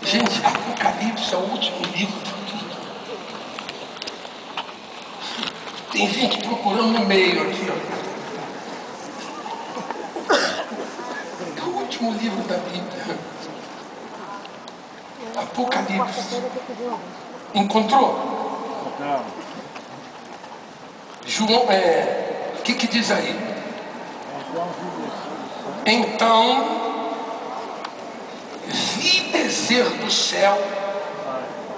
Gente, Apocalipse é o último livro da Bíblia. Tem gente procurando no meio aqui, ó. É o último livro da Bíblia. Apocalipse. Encontrou? Não. João, o que diz aí? Então, vi descer do céu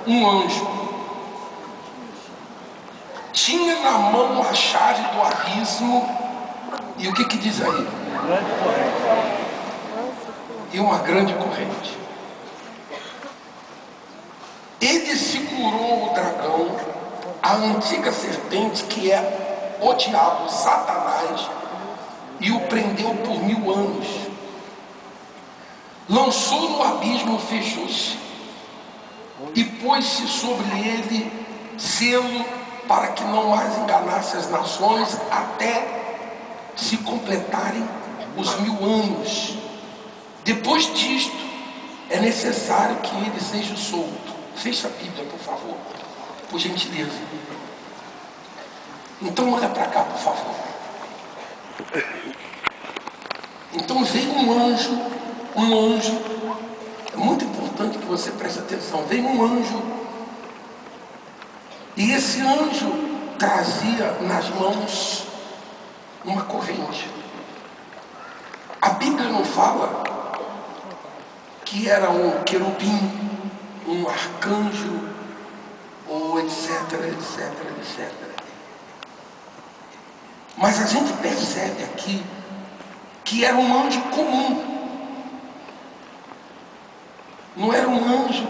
um anjo. Tinha na mão a chave do abismo. E o que diz aí? E uma grande corrente. Ele segurou o dragão, a antiga serpente, que é o diabo, Satanás, e o prendeu por 1000 anos. Lançou no abismo, fechou-se, e pôs-se sobre ele selo, para que não mais enganasse as nações, até se completarem os 1000 anos. Depois disto, é necessário que ele seja solto. Fecha a Bíblia, por favor, por gentileza. Então olha para cá, por favor. Então veio um anjo, é muito importante que você preste atenção. Veio um anjo, e esse anjo trazia nas mãos uma corrente. A Bíblia não fala que era um querubim, um arcanjo, ou etc, etc, etc. Mas a gente percebe aqui que era um anjo comum. Não era um anjo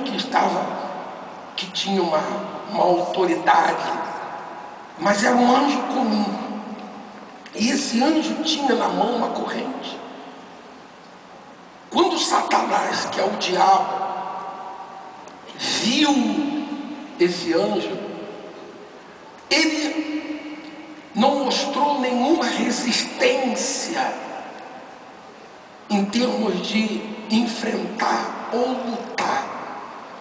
que tinha uma autoridade, mas era um anjo comum. E esse anjo tinha na mão uma corrente. Quando Satanás, que é o diabo, viu esse anjo, ele não mostrou nenhuma resistência em termos de enfrentar ou lutar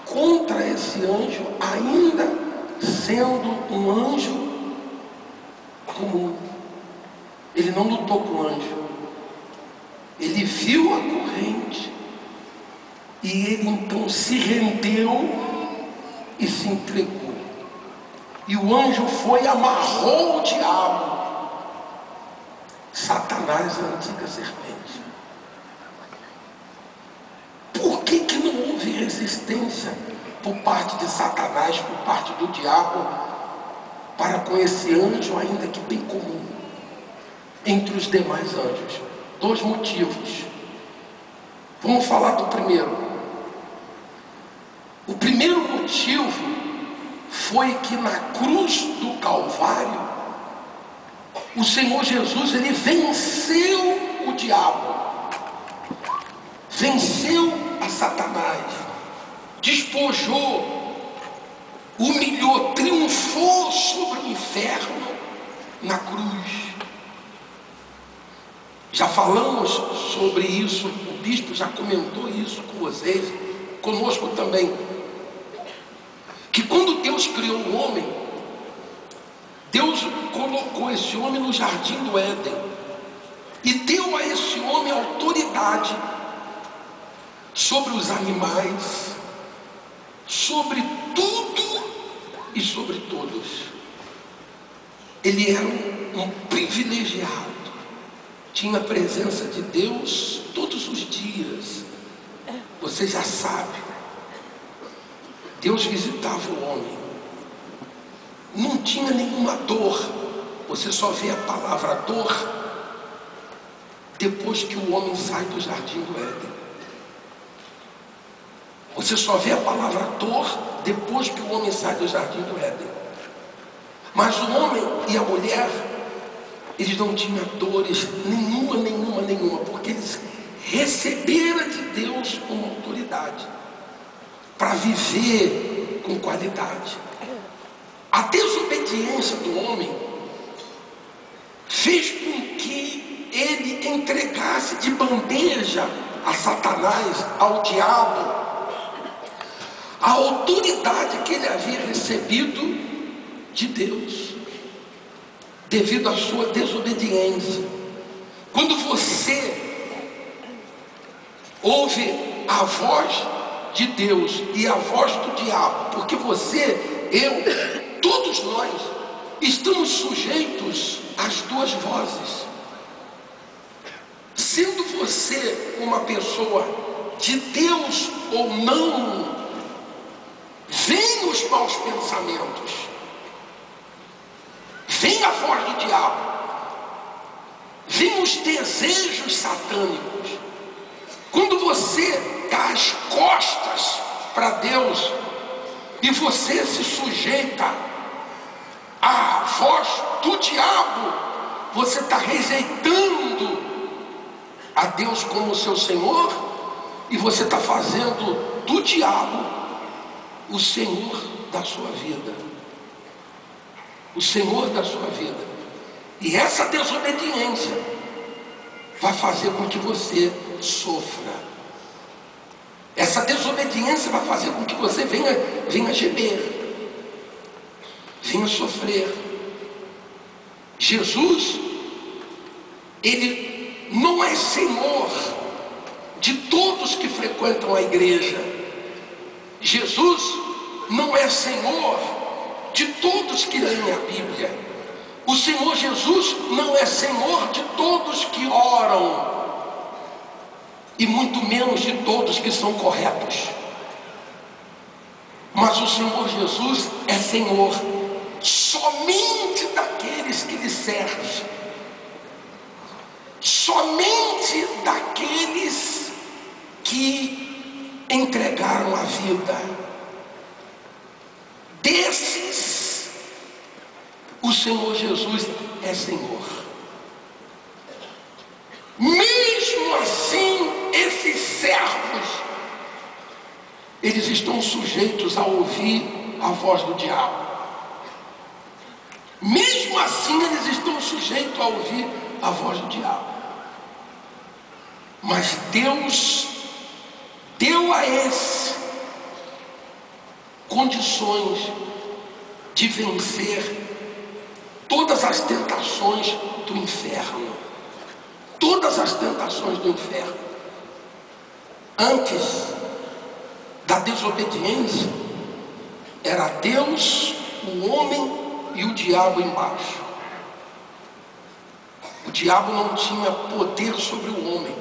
contra esse anjo, ainda sendo um anjo comum. Ele não lutou com o anjo. Ele viu a corrente e ele então se rendeu e se entregou. E o anjo foi e amarrou o diabo, Satanás, a antiga serpente. Por que não houve resistência por parte de Satanás, por parte do diabo, para com esse anjo, ainda que bem comum, entre os demais anjos? 2 motivos. Vamos falar do primeiro. O primeiro motivo foi que na cruz do Calvário, o Senhor Jesus, ele venceu o diabo, venceu a Satanás, despojou, humilhou, triunfou sobre o inferno na cruz. Já falamos sobre isso, o bispo já comentou isso com vocês, conosco também, que quando Deus criou o homem, Deus colocou esse homem no jardim do Éden e deu a esse homem autoridade sobre os animais, sobre tudo e sobre todos. Ele era um privilegiado, tinha a presença de Deus todos os dias. Você já sabe, Deus visitava o homem, não tinha nenhuma dor. Você só vê a palavra dor depois que o homem sai do jardim do Éden. Você só vê a palavra dor depois que o homem sai do jardim do Éden. Mas o homem e a mulher, eles não tinham dores nenhuma, porque eles receberam de Deus uma autoridade para viver com qualidade. A desobediência do homem fez com que ele entregasse de bandeja a Satanás, ao diabo, a autoridade que ele havia recebido de Deus, devido à sua desobediência. Quando você ouve a voz de Deus e a voz do diabo, porque você, eu, todos nós estamos sujeitos às duas vozes. Sendo você uma pessoa de Deus ou não, vem os maus pensamentos, vem a voz do diabo, vem os desejos satânicos. Quando você dá as costas para Deus e você se sujeita à voz do diabo, você está rejeitando a Deus como seu Senhor, e você está fazendo do diabo o Senhor da sua vida. O Senhor da sua vida. E essa desobediência vai fazer com que você sofra. Essa desobediência vai fazer com que você venha gemer, venha sofrer. Jesus, ele não é Senhor de todos que frequentam a igreja. Jesus não é Senhor de todos que leem a Bíblia. O Senhor Jesus não é Senhor de todos que oram, e muito menos de todos que são corretos. Mas o Senhor Jesus é Senhor somente daqueles que lhe servem, somente daqueles que entregaram a vida. Desses, o Senhor Jesus é Senhor. Mesmo assim, esses servos, eles estão sujeitos a ouvir a voz do diabo. Mesmo assim, eles estão sujeitos a ouvir a voz do diabo. Mas Deus deu a esse condições de vencer todas as tentações do inferno. Todas as tentações do inferno. Antes da desobediência, era Deus, o homem e o diabo embaixo. O diabo não tinha poder sobre o homem.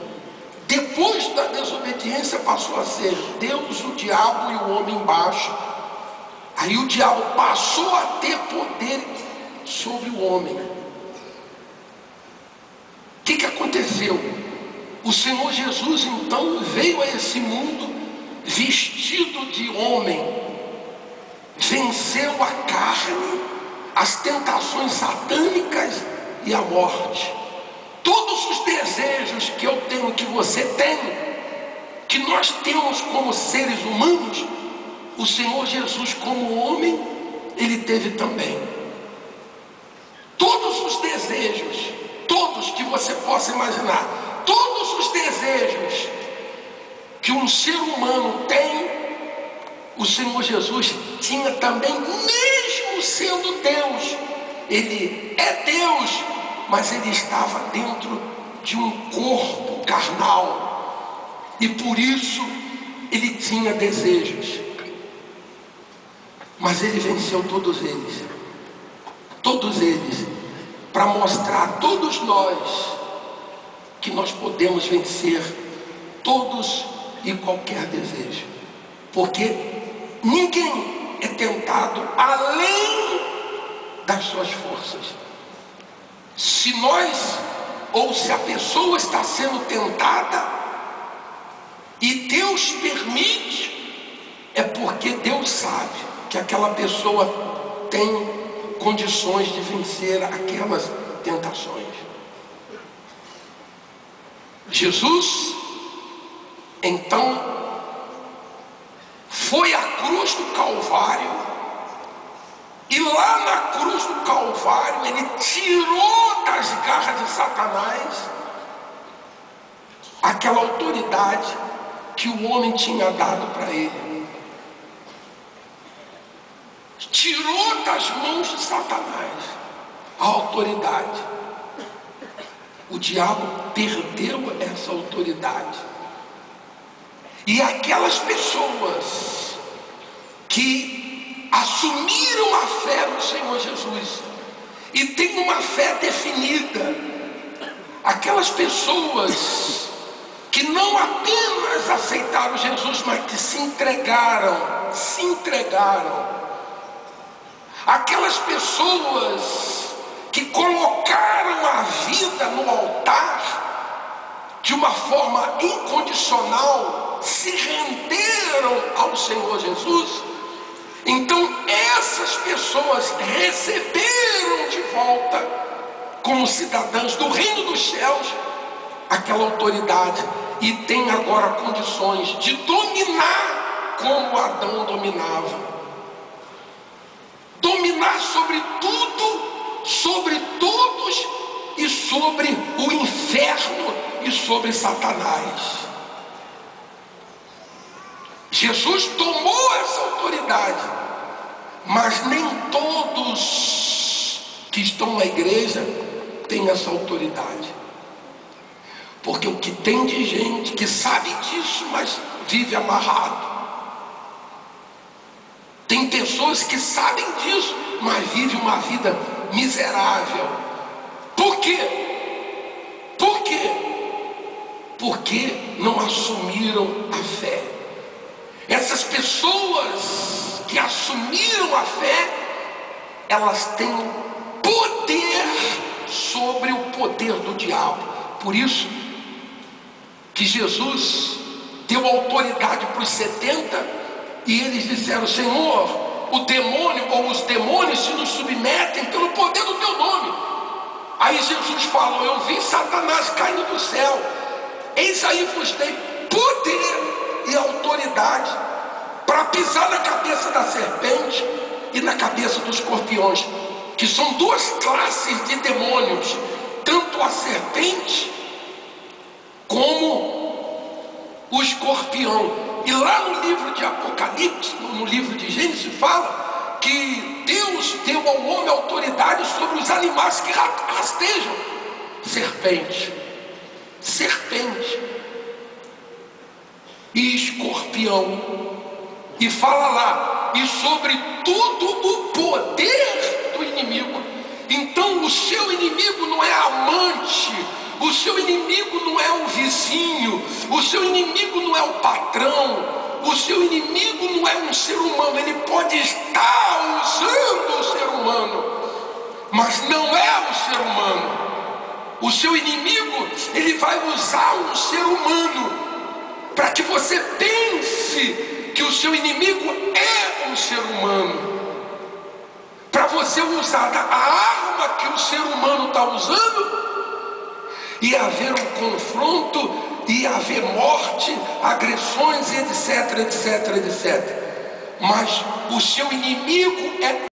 Depois da desobediência passou a ser Deus, o diabo e o homem embaixo. Aí o diabo passou a ter poder sobre o homem. O que aconteceu? O Senhor Jesus então veio a esse mundo vestido de homem, venceu a carne, as tentações satânicas e a morte. Todos os desejos que eu tenho, que você tem, que nós temos como seres humanos, o Senhor Jesus como homem, ele teve também. Todos os desejos, todos que você possa imaginar, todos os desejos que um ser humano tem, o Senhor Jesus tinha também, mesmo sendo Deus. Ele é Deus, mas ele estava dentro de um corpo carnal, e por isso ele tinha desejos. Mas ele venceu todos eles, para mostrar a todos nós que nós podemos vencer todos e qualquer desejo, porque ninguém é tentado além das suas forças. Se nós, ou se a pessoa está sendo tentada e Deus permite, é porque Deus sabe que aquela pessoa tem condições de vencer aquelas tentações. Jesus, então, foi à cruz do Calvário, e lá na cruz do Calvário ele tirou das garras de Satanás aquela autoridade que o homem tinha dado para ele. tirou das mãos de Satanás a autoridade. O diabo perdeu essa autoridade. E aquelas pessoas que assumiram a fé no Senhor Jesus e têm uma fé definida, aquelas pessoas que não apenas aceitaram Jesus, mas que se entregaram, aquelas pessoas que colocaram a vida no altar de uma forma incondicional, se renderam ao Senhor Jesus. Então essas pessoas receberam de volta, como cidadãs do reino dos céus, aquela autoridade, e tem agora condições de dominar como Adão dominava, dominar sobre tudo, sobre todos, e sobre o inferno e sobre Satanás. Jesus tomou essa autoridade, mas nem todos que estão na igreja têm essa autoridade. Porque o que tem de gente que sabe disso, mas vive amarrado. Tem pessoas que sabem disso, mas vivem uma vida miserável. Por quê? Por quê? Porque não assumiram a fé. Essas pessoas que assumiram a fé, elas têm poder sobre o poder do diabo. Por isso que Jesus deu autoridade para os 70, e eles disseram: Senhor, o demônio ou os demônios se nos submetem pelo poder do teu nome. Aí Jesus falou: eu vi Satanás caindo do céu, eis aí vos dei poder e autoridade para pisar na cabeça da serpente e na cabeça dos escorpiões, que são duas classes de demônios, tanto a serpente como o escorpião. E lá no livro de Apocalipse, no livro de Gênesis, fala que Deus deu ao homem autoridade sobre os animais que rastejam. Serpente e escorpião. E fala lá: e sobre tudo o poder do inimigo. Então o seu inimigo não é amante, o seu inimigo não é o vizinho, o seu inimigo não é o patrão, o seu inimigo não é um ser humano. Ele pode estar usando o ser humano, mas não é o ser humano. O seu inimigo, ele vai usar um ser humano para que você pense que o seu inimigo é um ser humano, para você usar a arma que o ser humano está usando e haver um confronto, e haver morte, agressões, etc. Mas o seu inimigo é